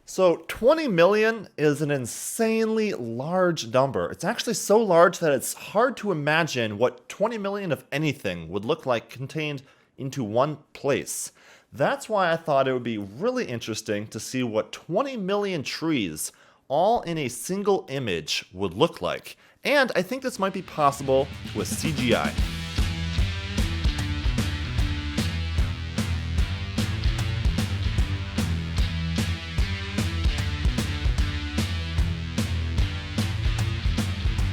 So 20 million is an insanely large number. It's actually so large that it's hard to imagine what 20 million of anything would look like contained into one place. That's why I thought it would be really interesting to see what 20 million trees all in a single image would look like. And I think this might be possible with CGI.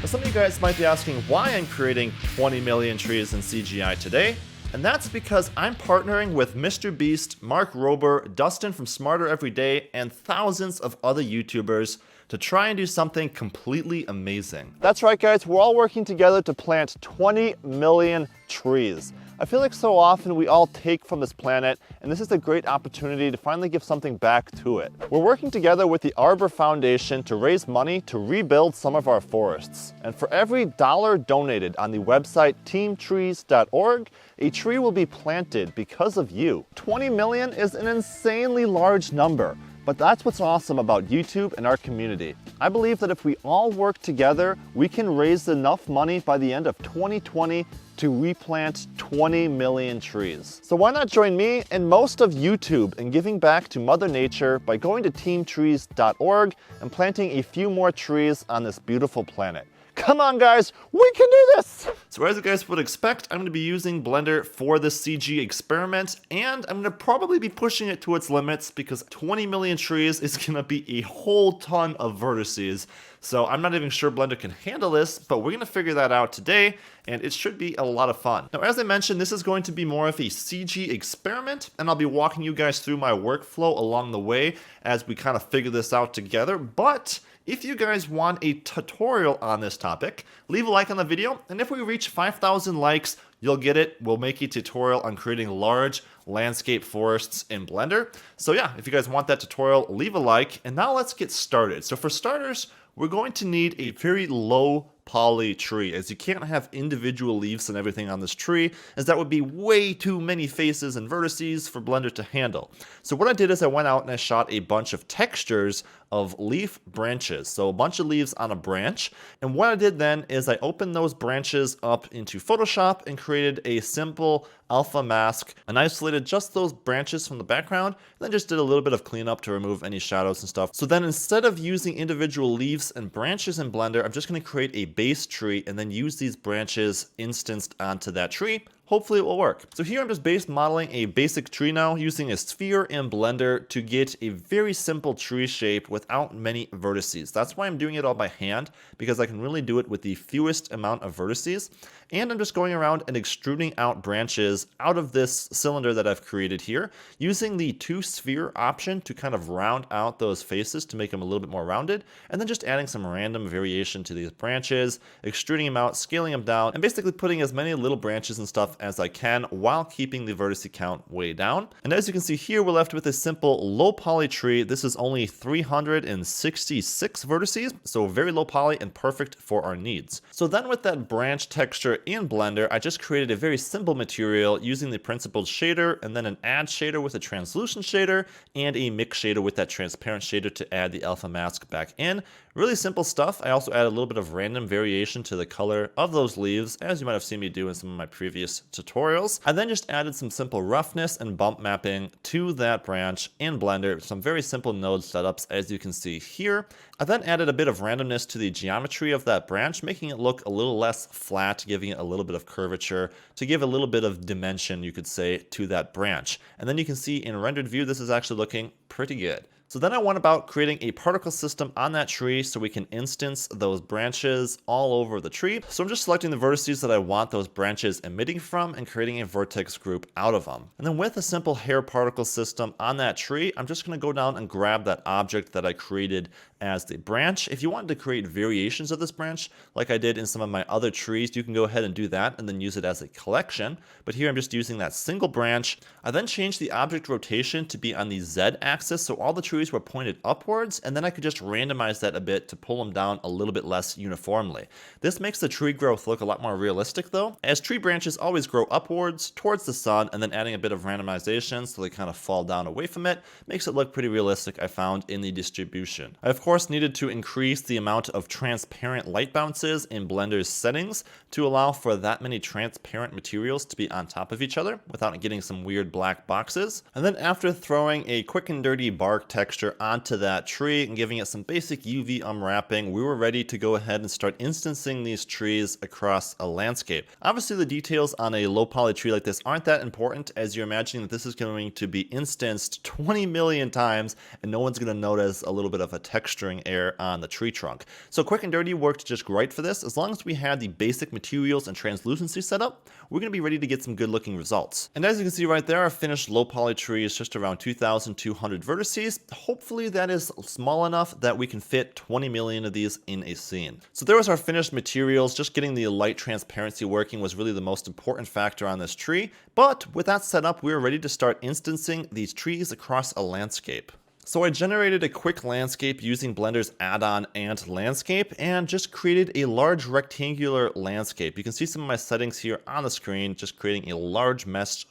Some of you guys might be asking why I'm creating 20 million trees in CGI today, and that's because I'm partnering with Mr. Beast, Mark Rober, Dustin from Smarter Every Day, and thousands of other YouTubers to try and do something completely amazing. That's right, guys, we're all working together to plant 20 million trees. I feel like so often we all take from this planet, and this is a great opportunity to finally give something back to it. We're working together with the Arbor Foundation to raise money to rebuild some of our forests. And for every dollar donated on the website teamtrees.org, a tree will be planted because of you. 20 million is an insanely large number. But that's what's awesome about YouTube and our community. I believe that if we all work together, we can raise enough money by the end of 2020 to replant 20 million trees. So why not join me and most of YouTube in giving back to Mother Nature by going to teamtrees.org and planting a few more trees on this beautiful planet. Come on, guys, we can do this! So as you guys would expect, I'm going to be using Blender for this CG experiment, and I'm going to probably be pushing it to its limits because 20 million trees is going to be a whole ton of vertices. So I'm not even sure Blender can handle this, but we're going to figure that out today, and it should be a lot of fun. Now, as I mentioned, this is going to be more of a CG experiment, and I'll be walking you guys through my workflow along the way as we kind of figure this out together, but if you guys want a tutorial on this topic, leave a like on the video, and if we reach 5,000 likes, you'll get it. We'll make a tutorial on creating large landscape forests in Blender. So yeah, if you guys want that tutorial, leave a like, and now let's get started. So for starters, we're going to need a very low poly tree, as you can't have individual leaves and everything on this tree, as that would be way too many faces and vertices for Blender to handle. So what I did is I went out and I shot a bunch of textures of leaf branches, so a bunch of leaves on a branch, and what I did then is I opened those branches up into Photoshop and created a simple alpha mask and isolated just those branches from the background, and then just did a little bit of cleanup to remove any shadows and stuff. So then instead of using individual leaves and branches in Blender, I'm just going to create a base tree and then use these branches instanced onto that tree. Hopefully it will work. So here I'm just base modeling a basic tree now using a sphere in Blender to get a very simple tree shape without many vertices. That's why I'm doing it all by hand, because I can really do it with the fewest amount of vertices. And I'm just going around and extruding out branches out of this cylinder that I've created here, using the 2-sphere option to kind of round out those faces to make them a little bit more rounded, and then just adding some random variation to these branches, extruding them out, scaling them down, and basically putting as many little branches and stuff as I can while keeping the vertice count way down. And as you can see here, we're left with a simple low poly tree. This is only 366 vertices, so very low poly and perfect for our needs. So then with that branch texture in Blender, I just created a very simple material using the principled shader and then an add shader with a translucent shader and a mix shader with that transparent shader to add the alpha mask back in. Really simple stuff. I also added a little bit of random variation to the color of those leaves, as you might have seen me do in some of my previous tutorials. I then just added some simple roughness and bump mapping to that branch in Blender, some very simple node setups as you can see here. I then added a bit of randomness to the geometry of that branch, making it look a little less flat, giving it a little bit of curvature to give a little bit of dimension, you could say, to that branch. And then you can see in rendered view, this is actually looking pretty good. So then I went about creating a particle system on that tree so we can instance those branches all over the tree. So I'm just selecting the vertices that I want those branches emitting from and creating a vertex group out of them. And then with a simple hair particle system on that tree, I'm just going to go down and grab that object that I created as the branch. If you wanted to create variations of this branch, like I did in some of my other trees, you can go ahead and do that and then use it as a collection. But here I'm just using that single branch. I then changed the object rotation to be on the Z axis, so all the trees were pointed upwards, and then I could just randomize that a bit to pull them down a little bit less uniformly. This makes the tree growth look a lot more realistic though, as tree branches always grow upwards towards the sun, and then adding a bit of randomization so they kind of fall down away from it makes it look pretty realistic, I found, in the distribution. I of course needed to increase the amount of transparent light bounces in Blender's settings to allow for that many transparent materials to be on top of each other without getting some weird black boxes. And then after throwing a quick and dirty bark texture onto that tree and giving it some basic UV unwrapping, we were ready to go ahead and start instancing these trees across a landscape. Obviously the details on a low poly tree like this aren't that important, as you're imagining that this is going to be instanced 20 million times and no one's going to notice a little bit of a texturing error on the tree trunk. So quick and dirty worked just great for this. As long as we had the basic materials and translucency set up, we're going to be ready to get some good looking results. And as you can see right there, our finished low poly tree is just around 2,200 vertices. Hopefully that is small enough that we can fit 20 million of these in a scene. So there was our finished materials. Just getting the light transparency working was really the most important factor on this tree. But with that set up, we were ready to start instancing these trees across a landscape. So I generated a quick landscape using Blender's add-on Ant Landscape and just created a large rectangular landscape. You can see some of my settings here on the screen, just creating a large mesh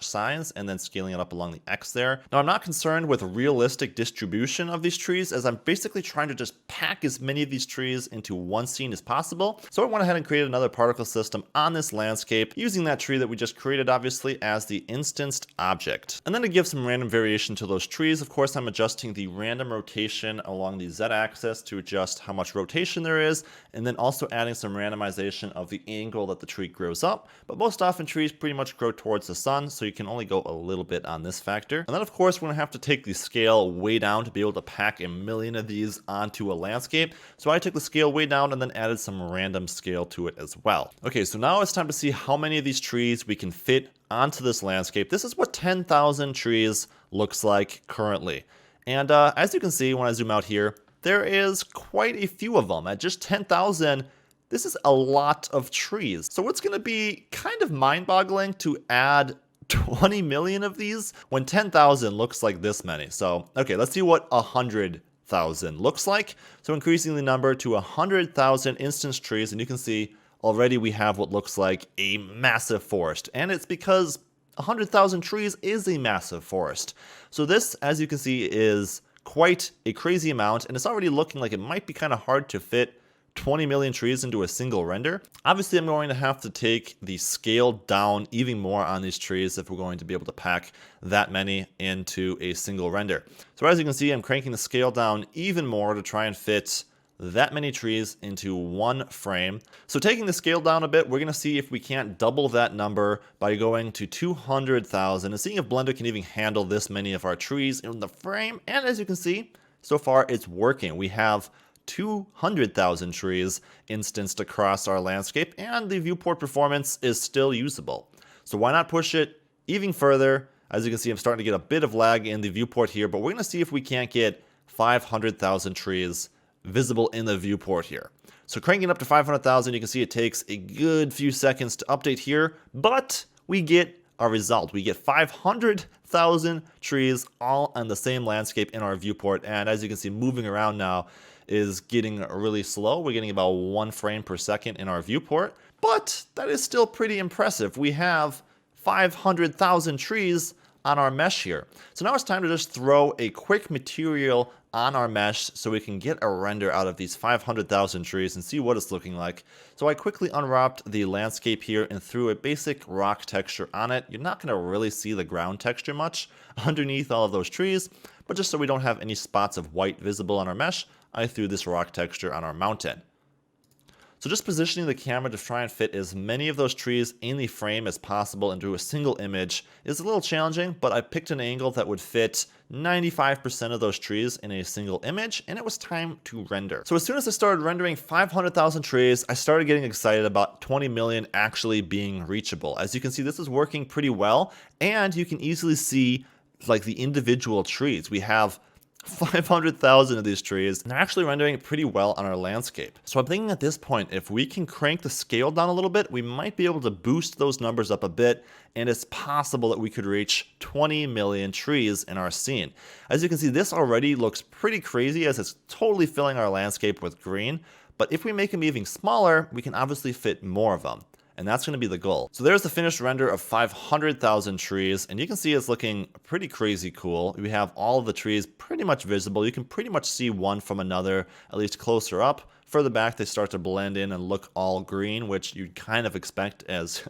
size and then scaling it up along the X there. Now I'm not concerned with realistic distribution of these trees, as I'm basically trying to just pack as many of these trees into one scene as possible. So I went ahead and created another particle system on this landscape using that tree that we just created, obviously, as the instanced object. And then to give some random variation to those trees, of course, I'm adjusting the random rotation along the Z-axis to adjust how much rotation there is, and then also adding some randomization of the angle that the tree grows up. But most often trees pretty much grow towards the sun, so you can only go a little bit on this factor. And then of course we're going to have to take the scale way down to be able to pack a million of these onto a landscape. So I took the scale way down and then added some random scale to it as well. Okay, so now it's time to see how many of these trees we can fit onto this landscape. This is what 10,000 trees looks like currently. And as you can see when I zoom out here, there is quite a few of them. At just 10,000, this is a lot of trees. So it's going to be kind of mind-boggling to add 20 million of these when 10,000 looks like this many. So, okay, let's see what 100,000 looks like. So increasing the number to 100,000 instance trees, and you can see already we have what looks like a massive forest. And it's because 100,000 trees is a massive forest. So this, as you can see, is quite a crazy amount, and it's already looking like it might be kind of hard to fit 20 million trees into a single render. Obviously, I'm going to have to take the scale down even more on these trees if we're going to be able to pack that many into a single render. So as you can see, I'm cranking the scale down even more to try and fit that many trees into one frame. So taking the scale down a bit, we're going to see if we can't double that number by going to 200,000 and seeing if Blender can even handle this many of our trees in the frame. And as you can see, so far it's working. We have 200,000 trees instanced across our landscape, and the viewport performance is still usable. So why not push it even further? As you can see, I'm starting to get a bit of lag in the viewport here, but we're going to see if we can't get 500,000 trees visible in the viewport here. So cranking up to 500,000, you can see it takes a good few seconds to update here, but we get a result. We get 500,000 trees all on the same landscape in our viewport, and as you can see, moving around now is getting really slow. We're getting about 1 frame per second in our viewport, but that is still pretty impressive. We have 500,000 trees on our mesh here. So now it's time to just throw a quick material on our mesh so we can get a render out of these 500,000 trees and see what it's looking like. So I quickly unwrapped the landscape here and threw a basic rock texture on it. You're not going to really see the ground texture much underneath all of those trees, but just so we don't have any spots of white visible on our mesh, I threw this rock texture on our mountain. So just positioning the camera to try and fit as many of those trees in the frame as possible into a single image is a little challenging, but I picked an angle that would fit 95% of those trees in a single image, and it was time to render. So as soon as I started rendering 500,000 trees, I started getting excited about 20 million actually being reachable. As you can see, this is working pretty well, and you can easily see like the individual trees. We have 500,000 of these trees, and they're actually rendering pretty well on our landscape. So I'm thinking at this point, if we can crank the scale down a little bit, we might be able to boost those numbers up a bit, and it's possible that we could reach 20 million trees in our scene. As you can see, this already looks pretty crazy as it's totally filling our landscape with green, but if we make them even smaller, we can obviously fit more of them. And that's going to be the goal. So there's the finished render of 500,000 trees, and you can see it's looking pretty crazy cool. We have all of the trees pretty much visible. You can pretty much see one from another, at least closer up. Further back, they start to blend in and look all green, which you'd kind of expect as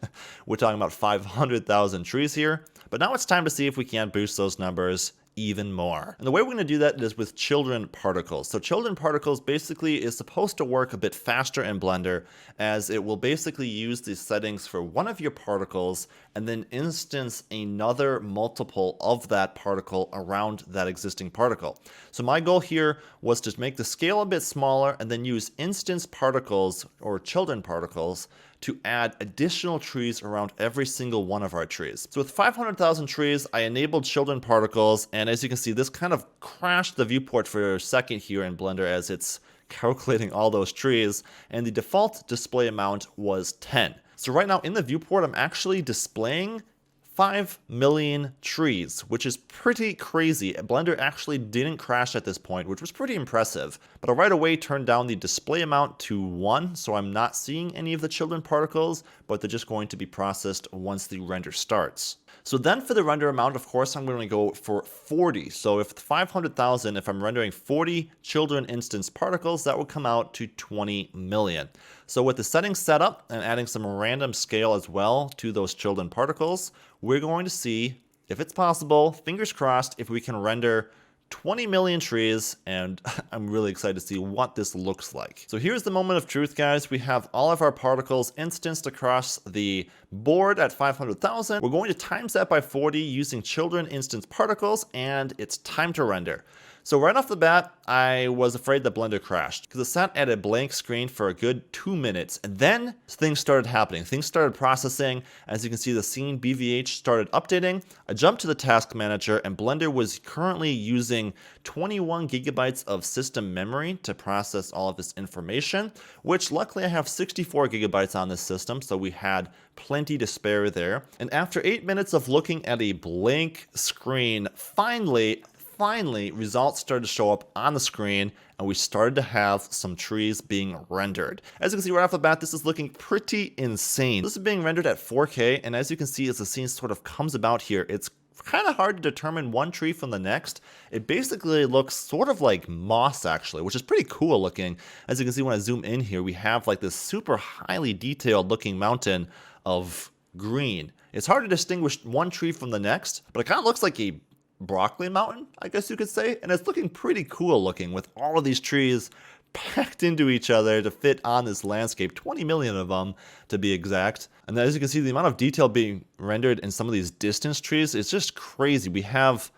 we're talking about 500,000 trees here. But now it's time to see if we can boost those numbers even more. And the way we're going to do that is with children particles. So children particles basically is supposed to work a bit faster in Blender, as it will basically use the settings for one of your particles and then instance another multiple of that particle around that existing particle. So my goal here was to make the scale a bit smaller and then use instance particles or children particles to add additional trees around every single one of our trees. So with 500,000 trees, I enabled children particles, and as you can see, this kind of crashed the viewport for a second here in Blender as it's calculating all those trees, and the default display amount was 10. So right now in the viewport, I'm actually displaying 5 million trees, which is pretty crazy. Blender actually didn't crash at this point, which was pretty impressive. But I right away turned down the display amount to 1, so I'm not seeing any of the children particles, but they're just going to be processed once the render starts. So then for the render amount, of course, I'm going to go for 40. So if 500,000, if I'm rendering 40 children instance particles, that would come out to 20 million. So with the settings set up and adding some random scale as well to those children particles, we're going to see if it's possible, fingers crossed, if we can render 20 million trees, and I'm really excited to see what this looks like. So here's the moment of truth, guys. We have all of our particles instanced across the board at 500,000. We're going to times that by 40 using children instance particles, and it's time to render. So right off the bat, I was afraid that Blender crashed because it sat at a blank screen for a good 2 minutes, and then things started happening. Things started processing. As you can see, the scene BVH started updating. I jumped to the task manager, and Blender was currently using 21 gigabytes of system memory to process all of this information, which luckily I have 64 gigabytes on this system, so we had plenty to spare there. And after 8 minutes of looking at a blank screen, finally, results started to show up on the screen, and we started to have some trees being rendered. As you can see right off the bat, this is looking pretty insane. This is being rendered at 4K, and as you can see, as the scene sort of comes about here, it's kind of hard to determine one tree from the next. It basically looks sort of like moss, actually, which is pretty cool looking. As you can see when I zoom in here, we have like this super highly detailed looking mountain of green. It's hard to distinguish one tree from the next, but it kind of looks like a broccoli mountain, I guess you could say, and it's looking pretty cool looking with all of these trees packed into each other to fit on this landscape, 20 million of them to be exact. And as you can see, the amount of detail being rendered in some of these distance trees is just crazy. We have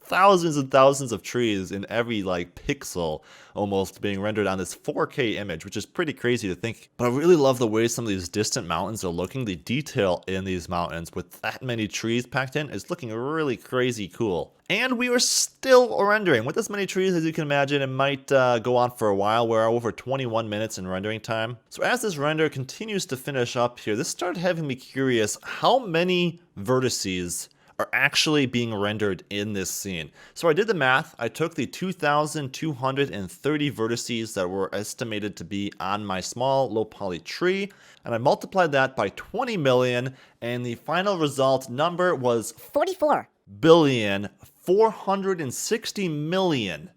thousands and thousands of trees in every like pixel almost being rendered on this 4K image, which is pretty crazy to think. But I really love the way some of these distant mountains are looking. The detail in these mountains with that many trees packed in is looking really crazy cool. And we are still rendering. With this many trees, as you can imagine, it might go on for a while. We're over 21 minutes in rendering time. So as this render continues to finish up here, this started having me curious how many vertices are actually being rendered in this scene. So I did the math. I took the 2,230 vertices that were estimated to be on my small low poly tree, and I multiplied that by 20 million, and the final result number was 44,460,000,000.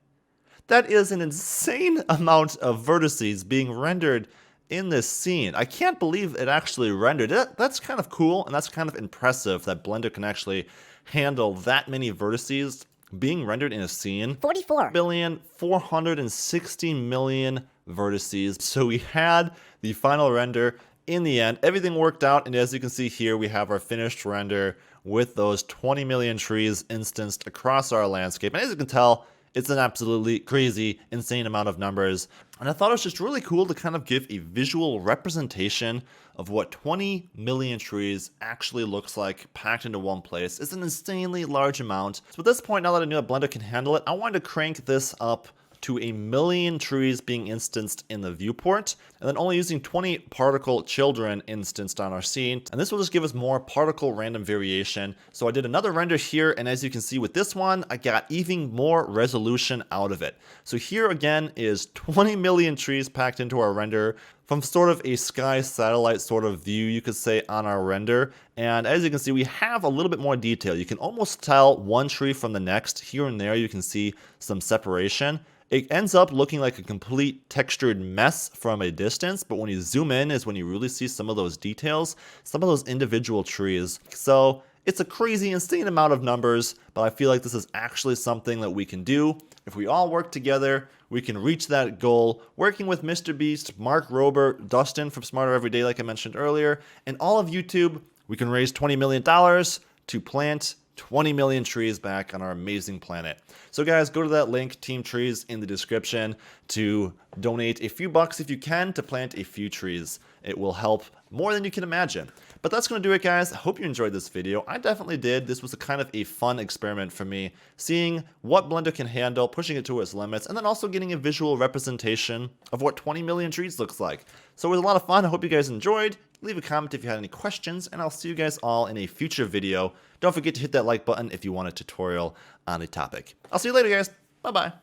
That is an insane amount of vertices being rendered in this scene. I can't believe it actually rendered. That's kind of cool, and that's kind of impressive that Blender can actually handle that many vertices being rendered in a scene. 44,460,000,000 vertices. So we had the final render in the end. Everything worked out, and as you can see here, we have our finished render with those 20 million trees instanced across our landscape. And as you can tell, it's an absolutely crazy, insane amount of numbers. And I thought it was just really cool to kind of give a visual representation of what 20 million trees actually looks like packed into one place. It's an insanely large amount. So at this point, now that I knew that Blender can handle it, I wanted to crank this up to 1,000,000 trees being instanced in the viewport, and then only using 20 particle children instanced on our scene. And this will just give us more particle random variation. So I did another render here, and as you can see with this one, I got even more resolution out of it. So here again is 20 million trees packed into our render from sort of a sky satellite sort of view, you could say, on our render. And as you can see, we have a little bit more detail. You can almost tell one tree from the next. Here and there, you can see some separation. It ends up looking like a complete textured mess from a distance, but when you zoom in is when you really see some of those details, some of those individual trees. So it's a crazy, insane amount of numbers, but I feel like this is actually something that we can do. If we all work together, we can reach that goal. Working with Mr. Beast, Mark Rober, Dustin from Smarter Everyday, like I mentioned earlier, and all of YouTube, we can raise $20 million to plant 20 million trees back on our amazing planet. So guys, go to that link, Team Trees, in the description to donate a few bucks if you can to plant a few trees. It will help more than you can imagine. But that's going to do it, guys. I hope you enjoyed this video. I definitely did. This was a kind of a fun experiment for me, seeing what Blender can handle, pushing it to its limits, and then also getting a visual representation of what 20 million trees looks like. So it was a lot of fun. I hope you guys enjoyed. Leave a comment if you had any questions, and I'll see you guys all in a future video. Don't forget to hit that like button if you want a tutorial on a topic. I'll see you later, guys. Bye-bye.